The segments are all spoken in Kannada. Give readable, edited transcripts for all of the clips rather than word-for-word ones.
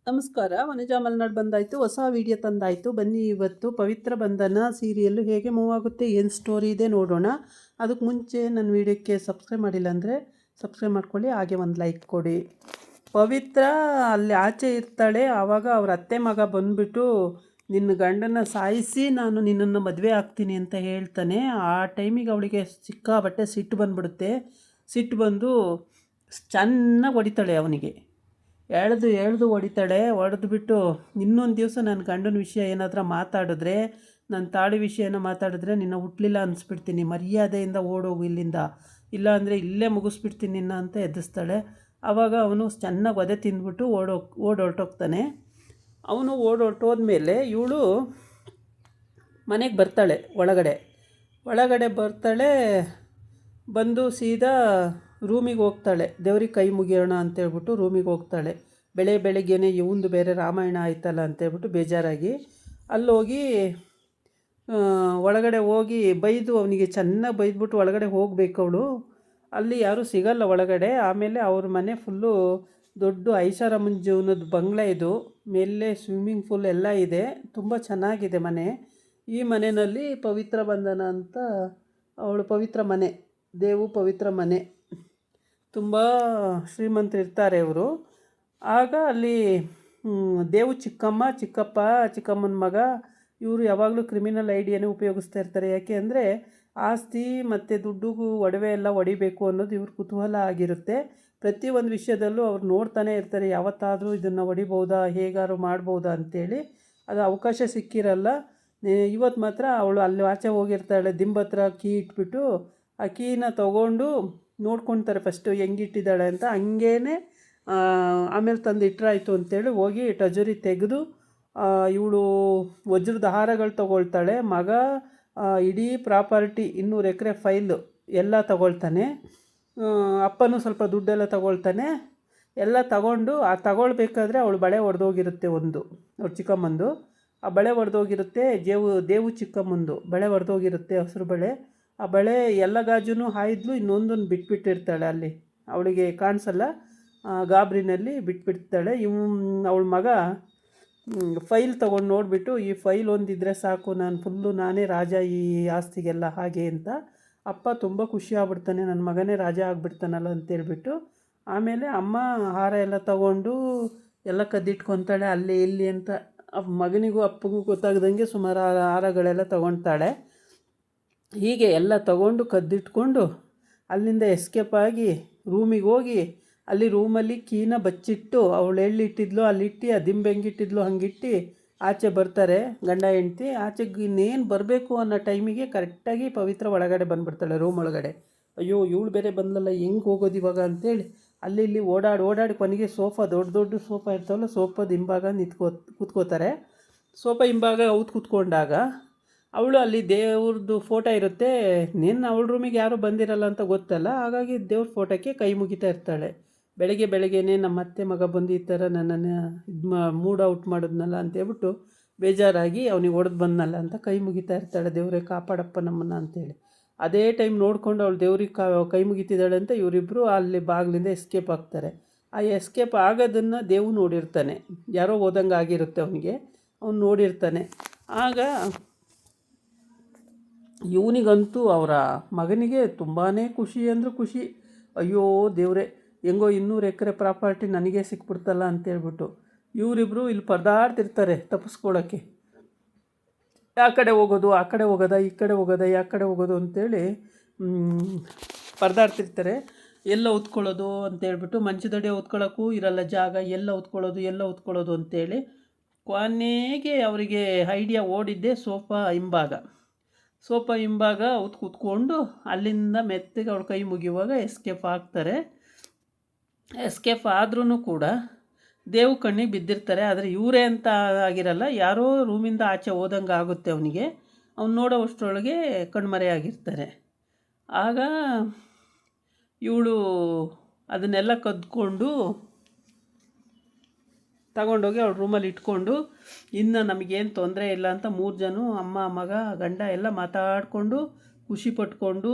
ನಮಸ್ಕಾರ. ವನಜಾ ಮಲ್ನಾಡ್ ಬಂದಾಯಿತು, ಹೊಸ ವಿಡಿಯೋ ತಂದಾಯಿತು. ಬನ್ನಿ ಇವತ್ತು ಪವಿತ್ರ ಬಂಧನ ಸೀರಿಯಲ್ಲು ಹೇಗೆ ಮೂವ್ ಆಗುತ್ತೆ, ಏನು ಸ್ಟೋರಿ ಇದೆ ನೋಡೋಣ. ಅದಕ್ಕೆ ಮುಂಚೆ ನನ್ನ ವಿಡಿಯೋಕ್ಕೆ ಸಬ್ಸ್ಕ್ರೈಬ್ ಮಾಡಿಲ್ಲ ಅಂದರೆ ಸಬ್ಸ್ಕ್ರೈಬ್ ಮಾಡ್ಕೊಳ್ಳಿ, ಹಾಗೆ ಒಂದು ಲೈಕ್ ಕೊಡಿ. ಪವಿತ್ರ ಅಲ್ಲಿ ಆಚೆ ಇರ್ತಾಳೆ. ಆವಾಗ ಅವ್ರ ಅತ್ತೆ ಮಗ ಬಂದುಬಿಟ್ಟು ನಿನ್ನ ಗಂಡನ ಸಾಯಿಸಿ ನಾನು ನಿನ್ನನ್ನು ಮದುವೆ ಆಗ್ತೀನಿ ಅಂತ ಹೇಳ್ತಾನೆ. ಆ ಟೈಮಿಗೆ ಅವಳಿಗೆ ಸಿಕ್ಕಾಬಟ್ಟೆ ಸಿಟ್ಟು ಬಂದುಬಿಡುತ್ತೆ. ಸಿಟ್ಟು ಬಂದು ಚೆನ್ನಾಗಿ ಹೊಡಿತಾಳೆ ಅವನಿಗೆ. ಎಳೆದು ಹೊಡಿತಾಳೆ. ಹೊಡೆದ್ಬಿಟ್ಟು ಇನ್ನೊಂದು ದಿವಸ ನನ್ನ ಗಂಡನ ವಿಷಯ ಏನಾದರೂ ಮಾತಾಡಿದ್ರೆ, ನನ್ನ ತಾಳಿ ವಿಷಯನ ಮಾತಾಡಿದ್ರೆ ನಿನ್ನ ಹುಟ್ಟಲಿಲ್ಲ ಅನಿಸ್ಬಿಡ್ತೀನಿ, ಮರ್ಯಾದೆಯಿಂದ ಓಡೋಗು ಇಲ್ಲಿಂದ, ಇಲ್ಲಾಂದರೆ ಇಲ್ಲೇ ಮುಗಿಸ್ಬಿಡ್ತೀನಿ ನಿನ್ನ ಅಂತ ಎದುರಿಸ್ತಾಳೆ. ಆವಾಗ ಅವನು ಚೆನ್ನಾಗಿ ಒದೆ ತಿಂದ್ಬಿಟ್ಟು ಓಡೊರ್ಟೋಗ್ತಾನೆ. ಅವನು ಓಡೊರ್ಟೋದ್ಮೇಲೆ ಇವಳು ಮನೆಗೆ ಬರ್ತಾಳೆ. ಒಳಗಡೆ ಬರ್ತಾಳೆ. ಬಂದು ಸೀದಾ ರೂಮಿಗೆ ಹೋಗ್ತಾಳೆ. ದೇವ್ರಿಗೆ ಕೈ ಮುಗಿಯೋಣ ಅಂತೇಳ್ಬಿಟ್ಟು ರೂಮಿಗೆ ಹೋಗ್ತಾಳೆ. ಬೆಳಗ್ಗೆನೇ ಇವಂದು ಬೇರೆ ರಾಮಾಯಣ ಆಯ್ತಲ್ಲ ಅಂತೇಳ್ಬಿಟ್ಟು ಬೇಜಾರಾಗಿ ಅಲ್ಲೋಗಿ ಒಳಗಡೆ ಹೋಗಿ ಬೈದು ಅವನಿಗೆ ಚೆನ್ನಾಗಿ ಬೈದ್ಬಿಟ್ಟು ಒಳಗಡೆ ಹೋಗಬೇಕು ಅವಳು. ಅಲ್ಲಿ ಯಾರೂ ಸಿಗಲ್ಲ ಒಳಗಡೆ. ಆಮೇಲೆ ಅವ್ರ ಮನೆ ಫುಲ್ಲು ದೊಡ್ಡ ಐಷಾರಾಮನ ಜೀವನದ ಬಂಗ್ಲೆ ಇದು. ಮೇಲೆ ಸ್ವಿಮ್ಮಿಂಗ್ ಪೂಲ್ ಎಲ್ಲ ಇದೆ. ತುಂಬ ಚೆನ್ನಾಗಿದೆ ಮನೆ. ಈ ಮನೆಯಲ್ಲಿ ಪವಿತ್ರ ಬಂಧನ ಅಂತ ಅವಳು ಪವಿತ್ರ ಮನೆ, ದೇವು ಪವಿತ್ರ ಮನೆ. ತುಂಬ ಶ್ರೀಮಂತರಿರ್ತಾರೆ ಇವರು. ಆಗ ಅಲ್ಲಿ ದೇವು ಚಿಕ್ಕಮ್ಮನ ಮಗ ಇವರು ಯಾವಾಗಲೂ ಕ್ರಿಮಿನಲ್ ಐಡಿಯಾನೇ ಉಪಯೋಗಿಸ್ತಾ ಇರ್ತಾರೆ. ಯಾಕೆ ಅಂದರೆ ಆಸ್ತಿ ಮತ್ತು ದುಡ್ಡು ಒಡವೆ ಎಲ್ಲ ಹೊಡಿಬೇಕು ಅನ್ನೋದು ಇವ್ರ ಕುತೂಹಲ ಆಗಿರುತ್ತೆ. ಪ್ರತಿಯೊಂದು ವಿಷಯದಲ್ಲೂ ಅವ್ರು ನೋಡ್ತಾನೆ ಇರ್ತಾರೆ, ಯಾವತ್ತಾದರೂ ಇದನ್ನು ಹೊಡಿಬೋದಾ, ಹೇಗಾದ್ರು ಮಾಡ್ಬೋದಾ ಅಂಥೇಳಿ. ಅದು ಅವಕಾಶ ಸಿಕ್ಕಿರಲ್ಲ. ಇವತ್ತು ಮಾತ್ರ ಅವಳು ಅಲ್ಲಿ ಆಚೆ ಹೋಗಿರ್ತಾಳೆ. ದಿಂಬತ್ರ ಕೀ ಇಟ್ಬಿಟ್ಟು ಆ ಕೀನ ತೊಗೊಂಡು ನೋಡ್ಕೊತಾರೆ ಫಸ್ಟು ಹೆಂಗಿಟ್ಟಿದ್ದಾಳೆ ಅಂತ. ಹಂಗೇ ಆಮೇಲೆ ತಂದು ಇಟ್ಟರಾಯ್ತು ಅಂತೇಳಿ ಹೋಗಿ ಟಜರಿ ತೆಗೆದು ಇವಳು ವಜ್ರದ ಹಾರಗಳು ತೊಗೊಳ್ತಾಳೆ. ಮಗ ಇಡೀ ಪ್ರಾಪರ್ಟಿ 200 ಎಕರೆ ಫೈಲು ಎಲ್ಲ ತೊಗೊಳ್ತಾನೆ. ಅಪ್ಪನೂ ಸ್ವಲ್ಪ ದುಡ್ಡೆಲ್ಲ ತೊಗೊಳ್ತಾನೆ. ಎಲ್ಲ ತಗೊಳ್ಬೇಕಾದ್ರೆ ಅವಳು ಬಳೆ ಒಡೆದೋಗಿರುತ್ತೆ. ಅವ್ರ ಚಿಕ್ಕಮ್ಮಂದು ಆ ಬಳೆ ಒಡೆದೋಗಿರುತ್ತೆ. ದೇವು ಚಿಕ್ಕಮ್ಮಂದು ಬಳೆ ಒಡೆದೋಗಿರುತ್ತೆ, ಹಸಿರು ಬಳೆ. ಆ ಬಳೆ ಎಲ್ಲ ಗಾಜುನೂ ಹಾಯಿದ್ಲು, ಇನ್ನೊಂದನ್ನು ಬಿಟ್ಬಿಟ್ಟಿರ್ತಾಳೆ. ಅಲ್ಲಿ ಅವಳಿಗೆ ಕಾಣಿಸಲ್ಲ, ಗಾಬರಿನಲ್ಲಿ ಬಿಟ್ಬಿಡ್ತಾಳೆ. ಅವಳ ಮಗ ಫೈಲ್ ತೊಗೊಂಡು ನೋಡಿಬಿಟ್ಟು, ಈ ಫೈಲ್ ಒಂದಿದ್ರೆ ಸಾಕು, ನಾನೇ ರಾಜ ಈ ಆಸ್ತಿಗೆಲ್ಲ ಹಾಗೆ ಅಂತ. ಅಪ್ಪ ತುಂಬ ಖುಷಿ ಆಗ್ಬಿಡ್ತಾನೆ, ನನ್ನ ಮಗನೇ ರಾಜ ಆಗಿಬಿಡ್ತಾನಲ್ಲ ಅಂತೇಳ್ಬಿಟ್ಟು. ಆಮೇಲೆ ಅಮ್ಮ ಹಾರ ಎಲ್ಲ ತಗೊಂಡು ಎಲ್ಲ ಕದ್ದಿಟ್ಕೊತಾಳೆ ಅಲ್ಲಿ ಇಲ್ಲಿ ಅಂತ. ಮಗನಿಗೂ ಅಪ್ಪಗೂ ಗೊತ್ತಾಗ್ದಂಗೆ ಸುಮಾರು ಹಾರಗಳೆಲ್ಲ ತೊಗೊಳ್ತಾಳೆ. ಹೀಗೆ ಎಲ್ಲ ತಗೊಂಡು ಕದ್ದಿಟ್ಕೊಂಡು ಅಲ್ಲಿಂದ ಎಸ್ಕೇಪ್ ಆಗಿ ರೂಮಿಗೆ ಹೋಗಿ ಅಲ್ಲಿ ರೂಮಲ್ಲಿ ಕೀನ ಬಚ್ಚಿಟ್ಟು, ಅವಳು ಎಳ್ಳಿಟ್ಟಿದ್ಲು ಅಲ್ಲಿಟ್ಟು, ಆ ದಿಂಬು ಹೆಂಗಿಟ್ಟಿದ್ಲು ಹಂಗಿಟ್ಟು ಆಚೆ ಬರ್ತಾರೆ ಗಂಡ ಹೆಂಡ್ತಿ. ಆಚೆಗೆ ಇನ್ನೇನು ಬರಬೇಕು ಅನ್ನೋ ಟೈಮಿಗೆ ಕರೆಕ್ಟಾಗಿ ಪವಿತ್ರ ಒಳಗಡೆ ಬಂದುಬಿಡ್ತಾಳೆ ರೂಮ್ ಒಳಗಡೆ. ಅಯ್ಯೋ ಇವಳು ಬೇರೆ ಬಂದಲ್ಲ, ಹೆಂಗೆ ಹೋಗೋದು ಇವಾಗ ಅಂತೇಳಿ ಅಲ್ಲಿ ಇಲ್ಲಿ ಓಡಾಡಿ ಕೊನೆಗೆ ಸೋಫಾ, ದೊಡ್ಡ ಸೋಫಾ ಇರ್ತಾವಲ್ಲ, ಸೋಫಾದ ಹಿಂಭಾಗ ಕೂತ್ಕೋತಾರೆ. ಸೋಫಾ ಹಿಂಭಾಗ ಕೂತ್ಕೊಂಡಾಗ ಅವಳು ಅಲ್ಲಿ ದೇವ್ರದ್ದು ಫೋಟೋ ಇರುತ್ತೆ. ಅವಳ ರೂಮಿಗೆ ಯಾರೂ ಬಂದಿರಲ್ಲ ಅಂತ ಗೊತ್ತಲ್ಲ, ಹಾಗಾಗಿ ದೇವ್ರ ಫೋಟೋಕ್ಕೆ ಕೈ ಮುಗಿತಾ ಇರ್ತಾಳೆ. ಬೆಳಗ್ಗೆನೇ ನಮ್ಮ ಅತ್ತೆ ಮಗ ಬಂದು ಈ ಥರ ನನ್ನನ್ನು ಮೂಡ್ ಔಟ್ ಮಾಡಿದ್ನಲ್ಲ ಅಂತೇಳ್ಬಿಟ್ಟು ಬೇಜಾರಾಗಿ ಅವನಿಗೆ ಹೊಡೆದು ಬಂದನಲ್ಲ ಅಂತ ಕೈ ಮುಗಿತಾ ಇರ್ತಾಳೆ. ದೇವರೇ ಕಾಪಾಡಪ್ಪ ನಮ್ಮನ್ನು ಅಂತೇಳಿ. ಅದೇ ಟೈಮ್ ನೋಡಿಕೊಂಡು ಅವಳು ದೇವ್ರಿಗೆ ಕೈ ಮುಗಿತಿದ್ದಾಳೆ ಅಂತ ಇವರಿಬ್ಬರು ಅಲ್ಲಿ ಬಾಗಿಲಿಂದ ಎಸ್ಕೇಪ್ ಆಗ್ತಾರೆ. ಆ ಎಸ್ಕೇಪ್ ಆಗೋದನ್ನು ದೇವು ನೋಡಿರ್ತಾನೆ. ಯಾರೋ ಹೋದಂಗೆ ಆಗಿರುತ್ತೆ ಅವನಿಗೆ, ಅವನು ನೋಡಿರ್ತಾನೆ. ಆಗ ಇವನಿಗಂತೂ ಅವರ ಮಗನಿಗೆ ತುಂಬಾ ಖುಷಿ ಅಂದರೆ ಖುಷಿ. ಅಯ್ಯೋ ದೇವ್ರೆ, ಹೆಂಗೋ 200 ಎಕರೆ ಪ್ರಾಪರ್ಟಿ ನನಗೆ ಸಿಕ್ಬಿಡ್ತಲ್ಲ ಅಂತೇಳ್ಬಿಟ್ಟು ಇವರಿಬ್ಬರು ಇಲ್ಲಿ ಪರದಾಡ್ತಿರ್ತಾರೆ ತಪ್ಪಿಸ್ಕೊಳ್ಳೋಕ್ಕೆ. ಆ ಕಡೆ ಹೋಗೋದು, ಈ ಕಡೆ ಹೋಗೋದು ಅಂತೇಳಿ ಪರದಾಡ್ತಿರ್ತಾರೆ. ಎಲ್ಲ ಉತ್ಕೊಳ್ಳೋದು ಅಂತೇಳ್ಬಿಟ್ಟು, ಮಂಚದಡಿ ಉತ್ಕೊಳ್ಳೋಕ್ಕೂ ಇರಲ್ಲ ಜಾಗ, ಎಲ್ಲ ಉತ್ಕೊಳ್ಳೋದು ಅಂತೇಳಿ ಕೊನೆಗೆ ಅವರಿಗೆ ಐಡಿಯಾ ಓಡಿದ್ದೆ ಸೋಫಾ ಹಿಂಭಾಗ ಕೂತ್ಕೊಂಡು ಅಲ್ಲಿಂದ ಮೆತ್ತಗೆ ಅವ್ರ ಕೈ ಮುಗಿಯುವಾಗ ಎಸ್ಕೇಪ್ ಆಗ್ತಾರೆ. ಎಸ್ಕೇಪ್ ಆದ್ರೂ ಕೂಡ ದೇವು ಕಣ್ಣಿಗೆ ಬಿದ್ದಿರ್ತಾರೆ. ಆದರೆ ಇವರೇ ಅಂತ ಆಗಿರಲ್ಲ, ಯಾರೋ ರೂಮಿಂದ ಆಚೆ ಹೋದಂಗೆ ಆಗುತ್ತೆ ಅವನಿಗೆ. ಅವ್ನು ನೋಡೋ ಅಷ್ಟರೊಳಗೆ ಕಣ್ಮರೆಯಾಗಿರ್ತಾರೆ. ಆಗ ಇವಳು ಅದನ್ನೆಲ್ಲ ಕದ್ಕೊಂಡು ತಗೊಂಡೋಗಿ ಅವಳು ರೂಮಲ್ಲಿ ಇಟ್ಕೊಂಡು, ಇನ್ನು ನಮಗೇನು ತೊಂದರೆ ಇಲ್ಲ ಅಂತ 3 ಜನ, ಅಮ್ಮ ಮಗ ಗಂಡ ಎಲ್ಲ ಮಾತಾಡಿಕೊಂಡು ಖುಷಿ ಪಟ್ಕೊಂಡು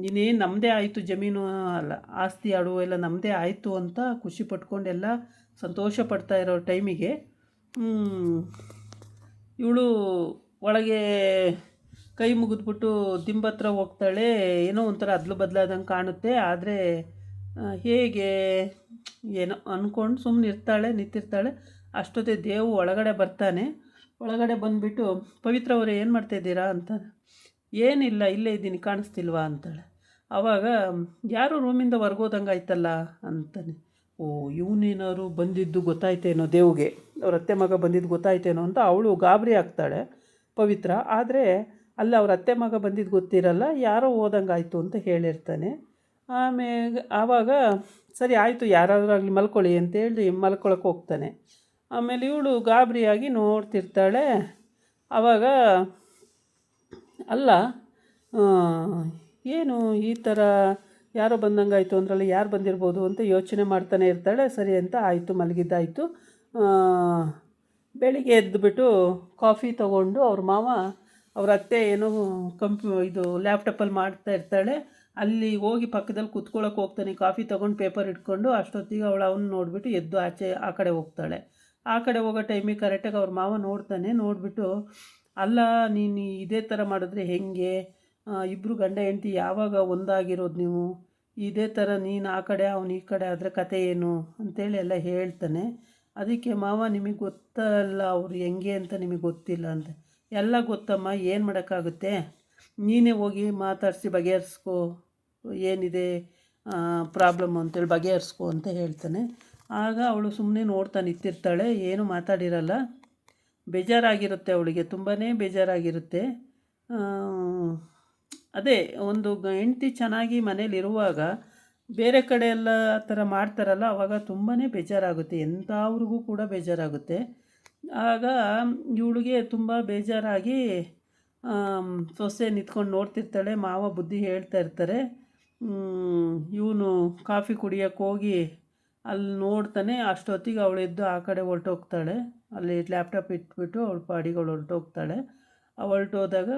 ಇನ್ನೇನು ನಮ್ಮದೇ ಆಯಿತು ಜಮೀನು ಅಲ್ಲ ಆಸ್ತಿ ಅಡವು ಎಲ್ಲ ನಮ್ಮದೇ ಆಯಿತು ಅಂತ ಖುಷಿ ಪಟ್ಕೊಂಡೆಲ್ಲ ಸಂತೋಷ ಪಡ್ತಾ ಇರೋ ಟೈಮಿಗೆ ಇವಳು ಒಳಗೆ ಕೈ ಮುಗಿದ್ಬಿಟ್ಟು ದಿಂಬತ್ರ ಹೋಗ್ತಾಳೆ. ಏನೋ ಒಂಥರ ಅದ್ಲು ಬದಲಾದಂಗೆ ಕಾಣುತ್ತೆ. ಆದರೆ ಹೇಗೆ ಏನೋ ಅಂದ್ಕೊಂಡು ಸುಮ್ಮನೆ ಇರ್ತಾಳೆ, ನಿಂತಿರ್ತಾಳೆ. ಅಷ್ಟೊತ್ತೇ ದೇವು ಒಳಗಡೆ ಬರ್ತಾನೆ. ಒಳಗಡೆ ಬಂದುಬಿಟ್ಟು ಪವಿತ್ರ ಅವರೇ ಏನು ಮಾಡ್ತಾಯಿದ್ದೀರಾ ಅಂತಾನೆ. ಏನಿಲ್ಲ ಇಲ್ಲೇ ಇದ್ದೀನಿ ಕಾಣಿಸ್ತಿಲ್ವಾ ಅಂತಾಳೆ. ಆವಾಗ ಯಾರು ರೂಮಿಂದ ಹೊರ್ಗೋದಂಗೆ ಆಯ್ತಲ್ಲ ಅಂತಾನೆ. ಓ ಇವನೇನಾದ್ರು ಬಂದಿದ್ದು ಗೊತ್ತಾಯ್ತೇನೋ ದೇವ್ಗೆ, ಅವ್ರ ಅತ್ತೆ ಮಗ ಬಂದಿದ್ದು ಗೊತ್ತಾಯ್ತೇನೋ ಅಂತ ಅವಳು ಗಾಬರಿ ಆಗ್ತಾಳೆ ಪವಿತ್ರ. ಆದರೆ ಅಲ್ಲ ಅವ್ರ ಅತ್ತೆ ಮಗ ಬಂದಿದ್ದು ಗೊತ್ತಿರಲ್ಲ, ಯಾರೋ ಹೋದಂಗೆ ಆಯಿತು ಅಂತ ಹೇಳಿರ್ತಾನೆ. ಆವಾಗ ಸರಿ ಆಯಿತು ಯಾರಾದರೂ ಆಗಲಿ ಮಲ್ಕೊಳ್ಳಿ ಅಂತೇಳಿ ಮಲ್ಕೊಳಕ್ಕೆ ಹೋಗ್ತಾನೆ. ಆಮೇಲೆ ಇವಳು ಗಾಬರಿಯಾಗಿ ನೋಡ್ತಿರ್ತಾಳೆ. ಆವಾಗ ಅಲ್ಲ ಏನು ಈ ಥರ ಯಾರೋ ಬಂದಂಗಾಯಿತು ಅಂದ್ರಲ್ಲ, ಯಾರು ಬಂದಿರ್ಬೋದು ಅಂತ ಯೋಚನೆ ಮಾಡ್ತಾನೆ ಇರ್ತಾಳೆ. ಸರಿ ಅಂತ ಆಯಿತು, ಮಲಗಿದ್ದಾಯಿತು. ಬೆಳಿಗ್ಗೆ ಎದ್ದುಬಿಟ್ಟು ಕಾಫಿ ತೊಗೊಂಡು ಅವ್ರ ಮಾವ ಅವ್ರ ಅತ್ತೆ ಏನೋ ಇದು ಲ್ಯಾಪ್ಟಾಪಲ್ಲಿ ಮಾಡ್ತಾ ಇರ್ತಾಳೆ. ಅಲ್ಲಿ ಹೋಗಿ ಪಕ್ಕದಲ್ಲಿ ಕೂತ್ಕೊಳ್ಳೋಕೆ ಹೋಗ್ತಾನೆ, ಕಾಫಿ ತೊಗೊಂಡು ಪೇಪರ್ ಇಟ್ಕೊಂಡು. ಅಷ್ಟೊತ್ತಿಗೆ ಅವನು ನೋಡಿಬಿಟ್ಟು ಎದ್ದು ಆಚೆ ಆ ಕಡೆ ಹೋಗ್ತಾಳೆ. ಆ ಕಡೆ ಹೋಗೋ ಟೈಮಿಗೆ ಕರೆಕ್ಟಾಗಿ ಅವ್ರ ಮಾವ ನೋಡ್ತಾನೆ. ನೋಡಿಬಿಟ್ಟು ಅಲ್ಲ ನೀನು ಇದೇ ಥರ ಮಾಡಿದ್ರೆ ಹೇಗೆ, ಇಬ್ಬರು ಗಂಡ ಹೆಂಡತಿ ಯಾವಾಗ ಒಂದಾಗಿರೋದು ನೀವು, ಇದೇ ಥರ ನೀನು ಆ ಕಡೆ ಅವನು ಈ ಕಡೆ ಆದರೆ ಕತೆ ಏನು ಅಂತೇಳಿ ಎಲ್ಲ ಹೇಳ್ತಾನೆ. ಅದಕ್ಕೆ ಮಾವ ನಿಮಗೆ ಗೊತ್ತಲ್ಲ ಅವರು ಹೆಂಗೆ ಅಂತ ನಿಮಗೆ ಗೊತ್ತಿಲ್ಲ ಅಂತ. ಎಲ್ಲ ಗೊತ್ತಮ್ಮ, ಏನು ಮಾಡೋಕ್ಕಾಗುತ್ತೆ, ನೀನೇ ಹೋಗಿ ಮಾತಾಡಿಸಿ ಬಗೆಹರಿಸ್ಕೊ, ಏನಿದೆ ಪ್ರಾಬ್ಲಮ್ಮು ಅಂತೇಳಿ ಬಗೆಹರಿಸ್ಕೊ ಅಂತ ಹೇಳ್ತಾನೆ. ಆಗ ಅವಳು ಸುಮ್ಮನೆ ನೋಡ್ತಾ ನಿಂತಿರ್ತಾಳೆ, ಏನೂ ಮಾತಾಡಿರಲ್ಲ. ಬೇಜಾರಾಗಿರುತ್ತೆ ಅವಳಿಗೆ, ತುಂಬಾ ಬೇಜಾರಾಗಿರುತ್ತೆ. ಅದೇ ಒಂದು ಹೆಂಡ್ತಿ ಚೆನ್ನಾಗಿ ಮನೇಲಿರುವಾಗ ಬೇರೆ ಕಡೆ ಎಲ್ಲ ಆ ಥರ ಮಾಡ್ತಾರಲ್ಲ, ಆವಾಗ ತುಂಬಾ ಬೇಜಾರಾಗುತ್ತೆ, ಎಂಥವ್ರಿಗೂ ಕೂಡ ಬೇಜಾರಾಗುತ್ತೆ. ಆಗ ಇವಳಿಗೆ ತುಂಬ ಬೇಜಾರಾಗಿ ಸೊಸೆ ನಿಂತ್ಕೊಂಡು ನೋಡ್ತಿರ್ತಾಳೆ. ಮಾವ ಬುದ್ಧಿ ಹೇಳ್ತಾ ಇರ್ತಾರೆ. ಇವನು ಕಾಫಿ ಕುಡಿಯೋಕ್ಕೆ ಹೋಗಿ ಅಲ್ಲಿ ನೋಡ್ತಾನೆ. ಅಷ್ಟೊತ್ತಿಗೆ ಅವಳು ಎದ್ದು ಆ ಕಡೆ ಹೊರಟೋಗ್ತಾಳೆ. ಅಲ್ಲಿ ಲ್ಯಾಪ್ಟಾಪ್ ಇಟ್ಬಿಟ್ಟು ಅವಳು ಪಾಡಿಗಳು ಹೊರಟೋಗ್ತಾಳೆ. ಹೊರಟೋದಾಗ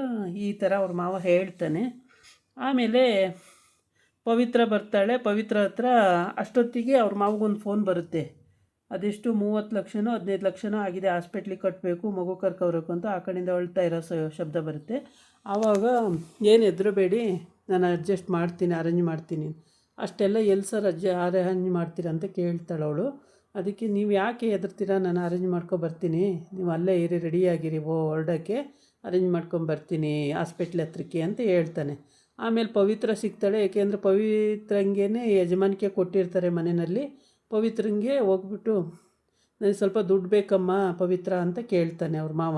ಈ ಥರ ಅವ್ರ ಮಾವ ಹೇಳ್ತಾನೆ. ಆಮೇಲೆ ಪವಿತ್ರ ಬರ್ತಾಳೆ. ಪವಿತ್ರ ಹತ್ರ ಅಷ್ಟೊತ್ತಿಗೆ ಅವ್ರ ಮಾವಗೊಂದು ಫೋನ್ ಬರುತ್ತೆ. ಅದೆಷ್ಟು 30 ಲಕ್ಷನೋ 15 ಲಕ್ಷನೋ ಆಗಿದೆ, ಹಾಸ್ಪಿಟ್ಲಿಗೆ ಕಟ್ಟಬೇಕು, ಮಗು ಕರ್ಕೋಬೇಕು ಅಂತ ಆ ಕಡೆಯಿಂದ ಅಳ್ತಾ ಇರೋ ಶಬ್ದ ಬರುತ್ತೆ. ಆವಾಗ ಏನು ಹೆದರಬೇಡಿ, ನಾನು ಅಡ್ಜಸ್ಟ್ ಮಾಡ್ತೀನಿ, ಅರೇಂಜ್ ಮಾಡ್ತೀನಿ. ಅಷ್ಟೆಲ್ಲ ಎಲ್ಲಿ ಸರ್ ಅರೇಂಜ್ ಮಾಡ್ತೀರಾ ಅಂತ ಕೇಳ್ತಾಳೆ ಅವಳು. ಅದಕ್ಕೆ ನೀವು ಯಾಕೆ ಹೆದರ್ತೀರಾ, ನಾನು ಅರೇಂಜ್ ಮಾಡ್ಕೊಬರ್ತೀನಿ, ನೀವು ಅಲ್ಲೇ ಇರಿ, ರೆಡಿಯಾಗಿರಿ ಹೊರಡೋಕ್ಕೆ, ಅರೇಂಜ್ ಮಾಡ್ಕೊಂಬರ್ತೀನಿ ಹಾಸ್ಪಿಟ್ಲ್ ಹತ್ರಕ್ಕೆ ಅಂತ ಹೇಳ್ತಾನೆ. ಆಮೇಲೆ ಪವಿತ್ರ ಸಿಗ್ತಾಳೆ. ಏಕೆಂದರೆ ಪವಿತ್ರಂಗೆ ಯಜಮಾನಿಕೆ ಕೊಟ್ಟಿರ್ತಾರೆ ಮನೆಯಲ್ಲಿ. ಪವಿತ್ರಂಗೆ ಹೋಗ್ಬಿಟ್ಟು ನನಗೆ ಸ್ವಲ್ಪ ದುಡ್ಡು ಬೇಕಮ್ಮ ಪವಿತ್ರ ಅಂತ ಕೇಳ್ತಾನೆ ಅವ್ರ ಮಾವ.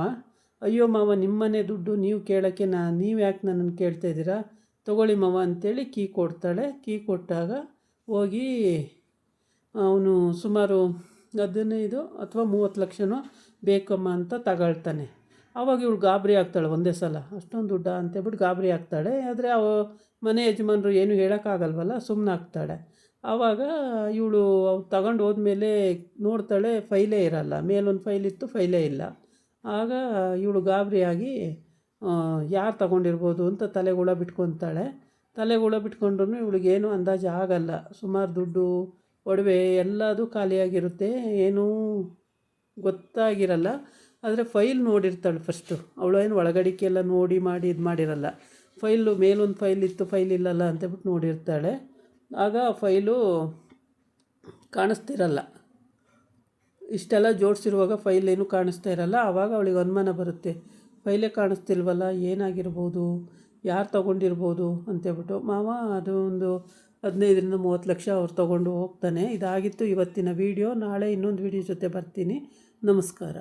ಅಯ್ಯೋ ಮಾವ, ನಿಮ್ಮನೆ ದುಡ್ಡು ನೀವು ಕೇಳೋಕ್ಕೆ ನೀವು ಯಾಕೆ ನನ್ನನ್ನು ಕೇಳ್ತಾ ಇದ್ದೀರಾ, ತೊಗೊಳ್ಳಿ ಮಾವ ಅಂತೇಳಿ ಕೀ ಕೊಡ್ತಾಳೆ. ಕೀ ಕೊಟ್ಟಾಗ ಹೋಗಿ ಅವನು ಸುಮಾರು 15 ಅಥವಾ 30 ಲಕ್ಷನೋ ಬೇಕಮ್ಮ ಅಂತ ತಗೊಳ್ತಾನೆ. ಆವಾಗ ಇವಳು ಗಾಬರಿ ಆಗ್ತಾಳೆ ಒಂದೇ ಸಲ, ಅಷ್ಟೊಂದು ದುಡ್ಡ ಅಂತೇಳ್ಬಿಟ್ಟು ಗಾಬರಿ ಆಗ್ತಾಳೆ. ಆದರೆ ಮನೆ ಯಜಮಾನರು ಏನು ಹೇಳೋಕ್ಕಾಗಲ್ವಲ್ಲ, ಸುಮ್ಮನಾಗ್ತಾಳೆ. ಆವಾಗ ಇವಳು ತಗೊಂಡು ಹೋದ್ಮೇಲೆ ನೋಡ್ತಾಳೆ, ಫೈಲೇ ಇರಲ್ಲ. ಮೇಲೊಂದು ಫೈಲ್ ಇತ್ತು, ಫೈಲೇ ಇಲ್ಲ. ಆಗ ಇವಳು ಗಾಬರಿಯಾಗಿ ಯಾರು ತಗೊಂಡಿರ್ಬೋದು ಅಂತ ತಲೆಗುಳ ಬಿಟ್ಕೊತಾಳೆ. ತಲೆಗುಳ ಬಿಟ್ಕೊಂಡ್ರೂ ಇವಳಿಗೇನು ಅಂದಾಜು ಆಗಲ್ಲ. ಸುಮಾರು ದುಡ್ಡು, ಒಡವೆ ಎಲ್ಲದೂ ಖಾಲಿಯಾಗಿರುತ್ತೆ, ಏನೂ ಗೊತ್ತಾಗಿರಲ್ಲ. ಆದರೆ ಫೈಲ್ ನೋಡಿರ್ತಾಳೆ ಫಸ್ಟು. ಅವಳು ಏನು ಒಳಗಡಿಕೆಲ್ಲ ನೋಡಿ ಮಾಡಿ ಇದು ಮಾಡಿರಲ್ಲ. ಫೈಲು ಮೇಲೊಂದು ಫೈಲ್ ಇತ್ತು, ಫೈಲ್ ಇಲ್ಲಲ್ಲ ಅಂತೇಳ್ಬಿಟ್ಟು ನೋಡಿರ್ತಾಳೆ. ಆಗ ಫೈಲು ಕಾಣಿಸ್ತಿರಲ್ಲ. ಇಷ್ಟೆಲ್ಲ ಜೋಡಿಸಿರುವಾಗ ಫೈಲ್ ಏನೂ ಕಾಣಿಸ್ತಾ ಇರಲ್ಲ. ಆವಾಗ ಅವಳಿಗೆ ಅನುಮಾನ ಬರುತ್ತೆ, ಫೈಲೇ ಕಾಣಿಸ್ತಿಲ್ವಲ್ಲ, ಏನಾಗಿರ್ಬೋದು, ಯಾರು ತೊಗೊಂಡಿರ್ಬೋದು ಅಂತೇಳ್ಬಿಟ್ಟು. ಮಾವ ಅದು ಒಂದು 15-30 ಲಕ್ಷ ಅವ್ರು ತೊಗೊಂಡು ಹೋಗ್ತಾನೆ. ಇದಾಗಿತ್ತು ಇವತ್ತಿನ ವೀಡಿಯೋ. ನಾಳೆ ಇನ್ನೊಂದು ವೀಡಿಯೋ ಜೊತೆ ಬರ್ತೀನಿ. ನಮಸ್ಕಾರ.